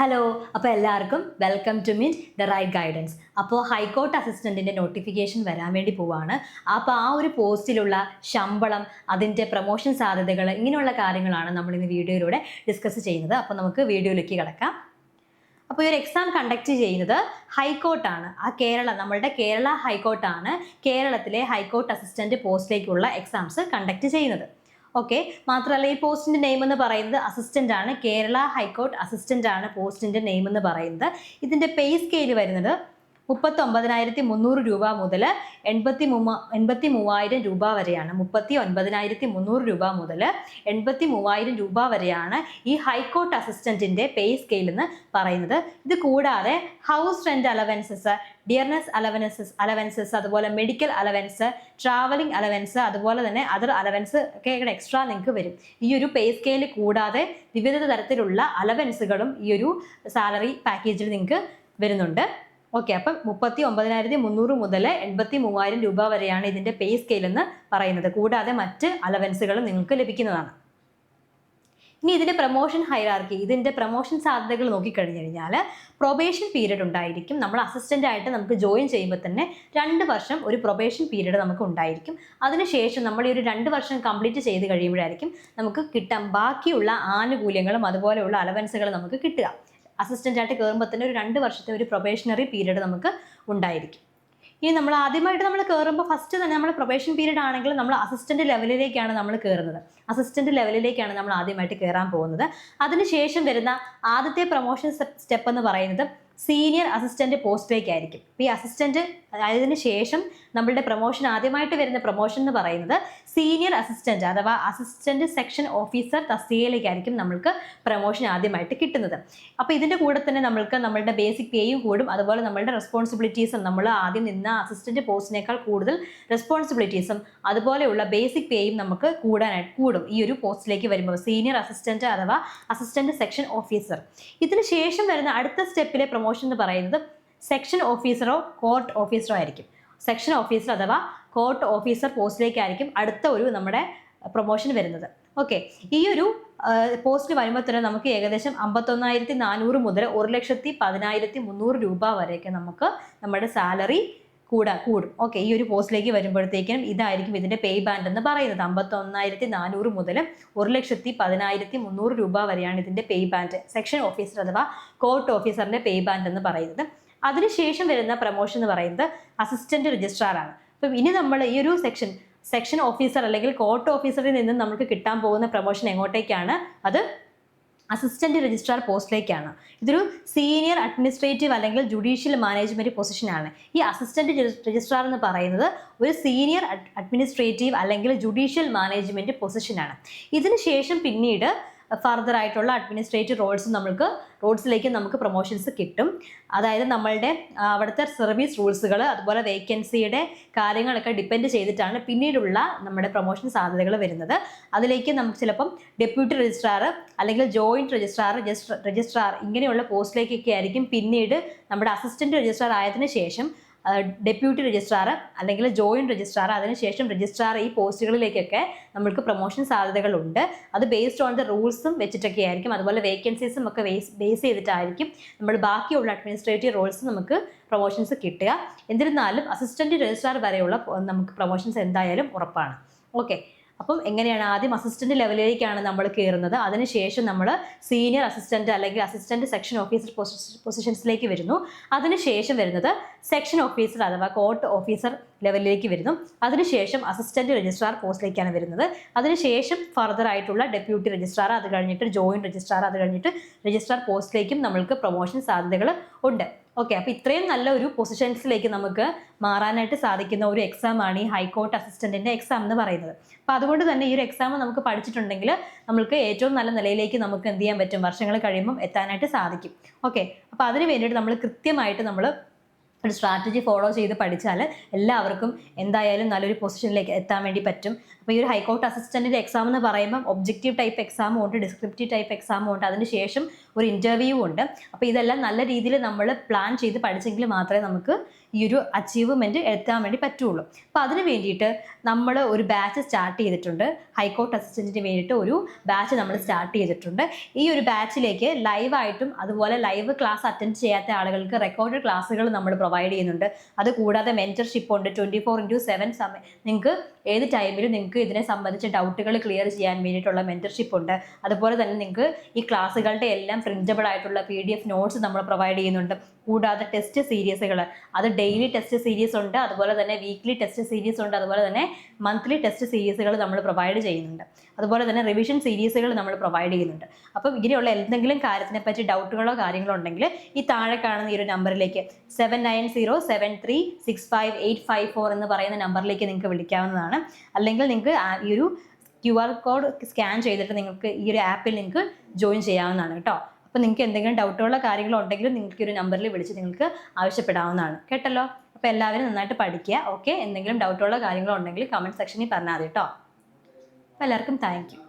Hello, അപ്പോൾ എല്ലാവർക്കും welcome to meet the right guidance. അപ്പോൾ ഹൈക്കോർട്ട് അസിസ്റ്റൻറ്റിൻ്റെ നോട്ടിഫിക്കേഷൻ വരാൻ വേണ്ടി പോവാണ്. അപ്പോൾ ആ ഒരു പോസ്റ്റിലുള്ള ശമ്പളം, അതിൻ്റെ പ്രൊമോഷൻ സാധ്യതകൾ, ഇങ്ങനെയുള്ള കാര്യങ്ങളാണ് നമ്മൾ ഇന്ന് വീഡിയോയിലൂടെ ഡിസ്കസ് ചെയ്യുന്നത്. അപ്പോൾ നമുക്ക് വീഡിയോയിലേക്ക് കിടക്കാം. അപ്പോൾ ഈ ഒരു എക്സാം കണ്ടക്ട് ചെയ്യുന്നത് ഹൈക്കോർട്ടാണ്. നമ്മളുടെ കേരള ഹൈക്കോർട്ടാണ് കേരളത്തിലെ ഹൈക്കോർട്ട് അസിസ്റ്റൻറ്റ് പോസ്റ്റിലേക്കുള്ള എക്സാംസ് കണ്ടക്ട് ചെയ്യുന്നത്. ഓക്കെ, മാത്രമല്ല ഈ പോസ്റ്റിൻ്റെ നെയിം എന്ന് പറയുന്നത് അസിസ്റ്റൻ്റ് ആണ്. കേരള ഹൈക്കോർട്ട് അസിസ്റ്റൻ്റ് ആണ് പോസ്റ്റിൻ്റെ നെയിം എന്ന് പറയുന്നത്. ഇതിൻ്റെ പേ സ്കെയിൽ വരുന്നത് 39,300 രൂപ മുതൽ 83,000 രൂപ വരെയാണ്. 39,300 രൂപ മുതൽ 83,000 രൂപ വരെയാണ് ഈ ഹൈക്കോർട്ട് അസിസ്റ്റൻറ്റിൻ്റെ പേ സ്കെയിൽ എന്ന് പറയുന്നത്. ഇത് കൂടാതെ house rent allowances, dearness allowances, അതുപോലെ മെഡിക്കൽ അലവൻസ്, ട്രാവലിംഗ് അലവൻസ്, അതുപോലെ തന്നെ അതർ അലവൻസ് ഒക്കെ എക്സ്ട്രാ നിങ്ങൾക്ക് വരും. ഈ ഒരു പേ സ്കെയിൽ കൂടാതെ വിവിധ തരത്തിലുള്ള അലവൻസുകളും ഈ ഒരു സാലറി പാക്കേജിൽ നിങ്ങൾക്ക് വരുന്നുണ്ട്. ഓക്കെ, അപ്പം 39,300 മുതൽ 83,000 രൂപ വരെയാണ് ഇതിൻ്റെ പേ സ്കെയിൽ എന്ന് പറയുന്നത്. കൂടാതെ മറ്റ് അലവൻസുകളും നിങ്ങൾക്ക് ലഭിക്കുന്നതാണ്. ഇനി ഇതിൻ്റെ പ്രൊമോഷൻ ഹൈറാർക്കി, ഇതിൻ്റെ പ്രൊമോഷൻ സാധ്യതകൾ നോക്കിക്കഴിഞ്ഞു കഴിഞ്ഞാൽ പ്രൊബേഷൻ പീരീഡ് ഉണ്ടായിരിക്കും. നമ്മൾ അസിസ്റ്റൻ്റ് ആയിട്ട് നമുക്ക് ജോയിൻ ചെയ്യുമ്പോൾ തന്നെ 2 വർഷം ഒരു പ്രൊബേഷൻ പീരീഡ് നമുക്ക് ഉണ്ടായിരിക്കും. അതിനുശേഷം നമ്മൾ ഈ ഒരു 2 വർഷം കംപ്ലീറ്റ് ചെയ്ത് കഴിയുമ്പോഴായിരിക്കും നമുക്ക് ബാക്കിയുള്ള ആനുകൂല്യങ്ങളും അതുപോലെയുള്ള അലവൻസുകളും നമുക്ക് കിട്ടുക. അസിസ്റ്റൻ്റ് ആയിട്ട് കയറുമ്പോൾ തന്നെ ഒരു 2 വർഷത്തെ ഒരു പ്രൊബേഷണറി പീരീഡ് നമുക്ക് ഉണ്ടായിരിക്കും. ഇനി നമ്മൾ ആദ്യമായിട്ട് കയറുമ്പോൾ ഫസ്റ്റ് തന്നെ നമ്മൾ പ്രൊബേഷൻ പീരീഡ് ആണെങ്കിൽ നമ്മൾ അസിസ്റ്റൻ്റ് ലെവലിലേക്കാണ് നമ്മൾ കയറുന്നത്. അസിസ്റ്റൻ്റ് ലെവലിലേക്കാണ് നമ്മൾ ആദ്യമായിട്ട് കയറാൻ പോകുന്നത്. അതിനുശേഷം വരുന്ന ആദ്യത്തെ പ്രൊമോഷൻ സ്റ്റെപ്പ് എന്ന് പറയുന്നത് സീനിയർ അസിസ്റ്റൻ്റ് പോസ്റ്റിലേക്കായിരിക്കും. ഈ അസിസ്റ്റൻ്റ് ആയതിനു ശേഷം നമ്മളുടെ പ്രൊമോഷൻ, ആദ്യമായിട്ട് വരുന്ന പ്രൊമോഷൻ എന്ന് പറയുന്നത് സീനിയർ അസിസ്റ്റൻ്റ് അഥവാ അസിസ്റ്റൻ്റ് സെക്ഷൻ ഓഫീസർ തസ്തികയിലേക്കായിരിക്കും നമ്മൾക്ക് പ്രൊമോഷൻ ആദ്യമായിട്ട് കിട്ടുന്നത്. അപ്പോൾ ഇതിൻ്റെ കൂടെ തന്നെ നമ്മളുടെ ബേസിക് പേയും കൂടും. അതുപോലെ നമ്മളുടെ റെസ്പോൺസിബിലിറ്റീസും, നമ്മൾ ആദ്യം നിന്ന അസിസ്റ്റൻ്റ് പോസ്റ്റിനേക്കാൾ കൂടുതൽ റെസ്പോൺസിബിലിറ്റീസും അതുപോലെയുള്ള ബേസിക് പേയും നമുക്ക് കൂടും ഈ ഒരു പോസ്റ്റിലേക്ക് വരുമ്പോൾ, സീനിയർ അസിസ്റ്റൻ്റ് അഥവാ അസിസ്റ്റൻ്റ് സെക്ഷൻ ഓഫീസർ. ഇതിന് ശേഷം വരുന്ന അടുത്ത സ്റ്റെപ്പിലെ പ്രൊമോഷൻ എന്ന് പറയുന്നത് സെക്ഷൻ ഓഫീസറോ കോർട്ട് ഓഫീസറോ ആയിരിക്കും. സെക്ഷൻ ഓഫീസർ അഥവാ കോർട്ട് ഓഫീസർ പോസ്റ്റിലേക്കായിരിക്കും അടുത്ത ഒരു നമ്മുടെ പ്രൊമോഷൻ വരുന്നത്. ഓക്കെ, ഈ ഒരു പോസ്റ്റ് വരുമ്പോൾ തന്നെ നമുക്ക് ഏകദേശം 51,400 മുതൽ 1,10,300 രൂപ വരെയൊക്കെ നമുക്ക് നമ്മുടെ സാലറി കൂടും. ഓക്കെ, ഈ ഒരു പോസ്റ്റിലേക്ക് വരുമ്പോഴത്തേക്കും ഇതായിരിക്കും ഇതിൻ്റെ പേ ബാൻഡ് എന്ന് പറയുന്നത്. 51,400 മുതൽ 1,10,300 രൂപ വരെയാണ് ഇതിൻ്റെ പേ ബാൻഡ്, സെക്ഷൻ ഓഫീസർ അഥവാ കോർട്ട് ഓഫീസറിൻ്റെ പേ ബാൻഡ് എന്ന് പറയുന്നത്. അതിനുശേഷം വരുന്ന പ്രൊമോഷൻ എന്ന് പറയുന്നത് അസിസ്റ്റന്റ് രജിസ്ട്രാർ ആണ്. അപ്പം ഇനി നമ്മൾ ഈ ഒരു സെക്ഷൻ ഓഫീസർ അല്ലെങ്കിൽ കോർട്ട് ഓഫീസറിൽ നിന്നും നമുക്ക് കിട്ടാൻ പോകുന്ന പ്രൊമോഷൻ എങ്ങോട്ടേക്കാണ്? അത് അസിസ്റ്റന്റ് രജിസ്ട്രാർ പോസ്റ്റിലേക്കാണ്. ഇതൊരു സീനിയർ അഡ്മിനിസ്ട്രേറ്റീവ് അല്ലെങ്കിൽ ജുഡീഷ്യൽ മാനേജ്മെന്റ് പൊസിഷനാണ്. ഈ അസിസ്റ്റന്റ് രജിസ്ട്രാർ എന്ന് പറയുന്നത് ഒരു സീനിയർ അഡ്മിനിസ്ട്രേറ്റീവ് അല്ലെങ്കിൽ ജുഡീഷ്യൽ മാനേജ്മെന്റ് പൊസിഷനാണ്. ഇതിന് ശേഷം പിന്നീട് ഫർദർ ആയിട്ടുള്ള അഡ്മിനിസ്ട്രേറ്റീവ് റോൾസിലേക്ക് നമുക്ക് പ്രൊമോഷൻസ് കിട്ടും. അതായത് നമ്മളുടെ അവിടുത്തെ സർവീസ് റൂൾസുകൾ, അതുപോലെ വേക്കൻസിയുടെ കാര്യങ്ങളൊക്കെ ഡിപ്പെൻഡ് ചെയ്തിട്ടാണ് പിന്നീടുള്ള നമ്മുടെ പ്രൊമോഷൻ സാധ്യതകൾ വരുന്നത്. അതിലേക്ക് നമുക്ക് ചിലപ്പം ഡെപ്യൂട്ടി രജിസ്ട്രാർ അല്ലെങ്കിൽ ജോയിൻറ്റ് രജിസ്ട്രാർ ഇങ്ങനെയുള്ള പോസ്റ്റിലേക്കൊക്കെ ആയിരിക്കും പിന്നീട് നമ്മുടെ അസിസ്റ്റന്റ് രജിസ്ട്രാർ ആയതിനു ശേഷം ഡെപ്യൂട്ടി രജിസ്ട്രാർ അല്ലെങ്കിൽ ജോയിൻറ്റ് രജിസ്ട്രാർ, അതിനുശേഷം രജിസ്ട്രാർ, ഈ പോസ്റ്റുകളിലേക്കൊക്കെ നമ്മൾക്ക് പ്രൊമോഷൻ സാധ്യതകളുണ്ട്. അത് ബേസ്ഡ് ഓൺ ദ റൂൾസും വെച്ചിട്ടൊക്കെ ആയിരിക്കും. അതുപോലെ വേക്കൻസീസും ഒക്കെ ബേസ് ചെയ്തിട്ടായിരിക്കും നമ്മൾ ബാക്കിയുള്ള അഡ്മിനിസ്ട്രേറ്റീവ് റോൾസ് നമുക്ക് പ്രൊമോഷൻസ് കിട്ടുക. എന്നിരുന്നാലും അസിസ്റ്റന്റ് രജിസ്ട്രാർ വരെയുള്ള നമുക്ക് പ്രൊമോഷൻസ് എന്തായാലും ഉറപ്പാണ്. ഓക്കെ, അപ്പം എങ്ങനെയാണ്? ആദ്യം അസിസ്റ്റന്റ് ലെവലിലേക്കാണ് നമ്മൾ കയറുന്നത്. അതിനുശേഷം നമ്മൾ സീനിയർ അസിസ്റ്റന്റ് അല്ലെങ്കിൽ അസിസ്റ്റന്റ് സെക്ഷൻ ഓഫീസർ പൊസിഷൻസിലേക്ക് വരുന്നു. അതിനുശേഷം വരുന്നത് സെക്ഷൻ ഓഫീസർ അഥവാ കോർട്ട് ഓഫീസർ ലെവലിലേക്ക് വരുന്നു. അതിനുശേഷം അസിസ്റ്റന്റ് രജിസ്ട്രാർ പോസ്റ്റിലേക്കാണ് വരുന്നത്. അതിനുശേഷം ഫർദർ ആയിട്ടുള്ള ഡെപ്യൂട്ടി രജിസ്ട്രാർ, അത് കഴിഞ്ഞിട്ട് ജോയിൻറ്റ് രജിസ്ട്രാർ, അത് കഴിഞ്ഞിട്ട് രജിസ്ട്രാർ പോസ്റ്റിലേക്കും നമ്മൾക്ക് പ്രൊമോഷൻ സാധ്യതകൾ ഉണ്ട്. ഓക്കെ, അപ്പോൾ ഇത്രയും നല്ല ഒരു പൊസിഷൻസിലേക്ക് നമുക്ക് മാറാനായിട്ട് സാധിക്കുന്ന ഒരു എക്സാമാണ് ഈ ഹൈക്കോർട്ട് അസിസ്റ്റന്റിന്റെ എക്സാം എന്ന് പറയുന്നത്. അപ്പോൾ അതുകൊണ്ട് തന്നെ ഈ ഒരു എക്സാം നമുക്ക് പഠിച്ചിട്ടുണ്ടെങ്കിൽ നമുക്ക് ഏറ്റവും നല്ല നിലയിലേക്ക് നമുക്ക് എന്ത് ചെയ്യാൻ പറ്റും? വർഷങ്ങൾ കഴിയുമ്പം എത്താനായിട്ട് സാധിക്കും. ഓക്കെ, അപ്പോൾ അതിന് വേണ്ടിയിട്ട് നമ്മൾ കൃത്യമായിട്ട് ഒരു സ്ട്രാറ്റജി ഫോളോ ചെയ്ത് പഠിച്ചാൽ എല്ലാവർക്കും എന്തായാലും നല്ലൊരു പൊസിഷനിലേക്ക് എത്താൻ വേണ്ടി പറ്റും. അപ്പോൾ ഈ ഒരു ഹൈക്കോർട്ട് അസിസ്റ്റന്റിന്റെ എക്സാം എന്ന് പറയുമ്പോൾ ഒബ്ജക്റ്റീവ് ടൈപ്പ് എക്സാമും ഉണ്ട്, ഡിസ്ക്രിപ്റ്റീവ് ടൈപ്പ് എക്സാമും ഉണ്ട്, അതിനുശേഷം ഒരു ഇൻ്റർവ്യൂ ഉണ്ട്. അപ്പോൾ ഇതെല്ലാം നല്ല രീതിയിൽ നമ്മൾ പ്ലാൻ ചെയ്ത് പഠിച്ചെങ്കിൽ മാത്രമേ നമുക്ക് ഈ ഒരു അച്ചീവ്മെൻറ്റ് എത്താൻ വേണ്ടി പറ്റുള്ളൂ. അപ്പോൾ അതിന് വേണ്ടിയിട്ട് നമ്മൾ ഒരു ബാച്ച് സ്റ്റാർട്ട് ചെയ്തിട്ടുണ്ട്. ഹൈക്കോർട്ട് അസിസ്റ്റൻറ്റിന് വേണ്ടിയിട്ട് ഒരു ബാച്ച് നമ്മൾ സ്റ്റാർട്ട് ചെയ്തിട്ടുണ്ട്. ഈ ഒരു ബാച്ചിലേക്ക് ലൈവായിട്ടും അതുപോലെ ലൈവ് ക്ലാസ് അറ്റൻഡ് ചെയ്യാത്ത ആളുകൾക്ക് റെക്കോർഡഡ് ക്ലാസ്സുകൾ നമ്മൾ പ്രൊവൈഡ് ചെയ്യുന്നുണ്ട്. അതുകൂടാതെ മെൻറ്റർഷിപ്പ് ഉണ്ട്. 24/7 സമയം നിങ്ങൾക്ക് ഏത് ടൈമിലും നിങ്ങൾക്ക് ഇതിനെ സംബന്ധിച്ച് ഡൗട്ടുകൾ ക്ലിയർ ചെയ്യാൻ വേണ്ടിയിട്ടുള്ള മെൻറ്റർഷിപ്പ് ഉണ്ട്. അതുപോലെ തന്നെ നിങ്ങൾക്ക് ഈ ക്ലാസ്സുകളുടെ എല്ലാം പ്രിൻറ്റബിൾ ആയിട്ടുള്ള PDF നോട്ട്സ് നമ്മൾ പ്രൊവൈഡ് ചെയ്യുന്നുണ്ട്. കൂടാതെ ടെസ്റ്റ് സീരീസുകൾ, അത് ഡെയിലി ടെസ്റ്റ് സീരീസ് ഉണ്ട്, അതുപോലെ തന്നെ വീക്ക്ലി ടെസ്റ്റ് സീരീസ് ഉണ്ട്, അതുപോലെ തന്നെ മന്ത്ലി ടെസ്റ്റ് സീരീസുകൾ നമ്മൾ പ്രൊവൈഡ് ചെയ്യുന്നുണ്ട്. അതുപോലെ തന്നെ റിവിഷൻ സീരീസുകൾ നമ്മൾ പ്രൊവൈഡ് ചെയ്യുന്നുണ്ട്. അപ്പം ഇങ്ങനെയുള്ള എന്തെങ്കിലും കാര്യത്തിനെ പറ്റി ഡൗട്ടുകളോ കാര്യങ്ങളോ ഉണ്ടെങ്കിൽ ഈ താഴെ കാണുന്ന ഈ ഒരു നമ്പറിലേക്ക് 7907365854 എന്ന് പറയുന്ന നമ്പറിലേക്ക് നിങ്ങൾക്ക് വിളിക്കാവുന്നതാണ്. അല്ലെങ്കിൽ നിങ്ങൾക്ക് ഈ ഒരു QR കോഡ് സ്കാൻ ചെയ്തിട്ട് നിങ്ങൾക്ക് ഈ ഒരു ആപ്പിൽ നിങ്ങൾക്ക് ജോയിൻ ചെയ്യാവുന്നതാണ് കേട്ടോ. അപ്പോൾ നിങ്ങൾക്ക് എന്തെങ്കിലും ഡൗട്ടുകളോ കാര്യങ്ങളോ ഉണ്ടെങ്കിലും നിങ്ങൾക്ക് ഒരു നമ്പറിൽ വിളിച്ച് നിങ്ങൾക്ക് ആവശ്യപ്പെടാവുന്നതാണ്. കേട്ടല്ലോ? അപ്പോൾ എല്ലാവരും നന്നായിട്ട് പഠിക്കുക. ഓക്കെ, എന്തെങ്കിലും ഡൗട്ടുകളോ കാര്യങ്ങളോ ഉണ്ടെങ്കിൽ കമൻറ്റ് സെക്ഷനിൽ പറഞ്ഞാൽ മതി കേട്ടോ. അപ്പോൾ എല്ലാവർക്കും താങ്ക് യു.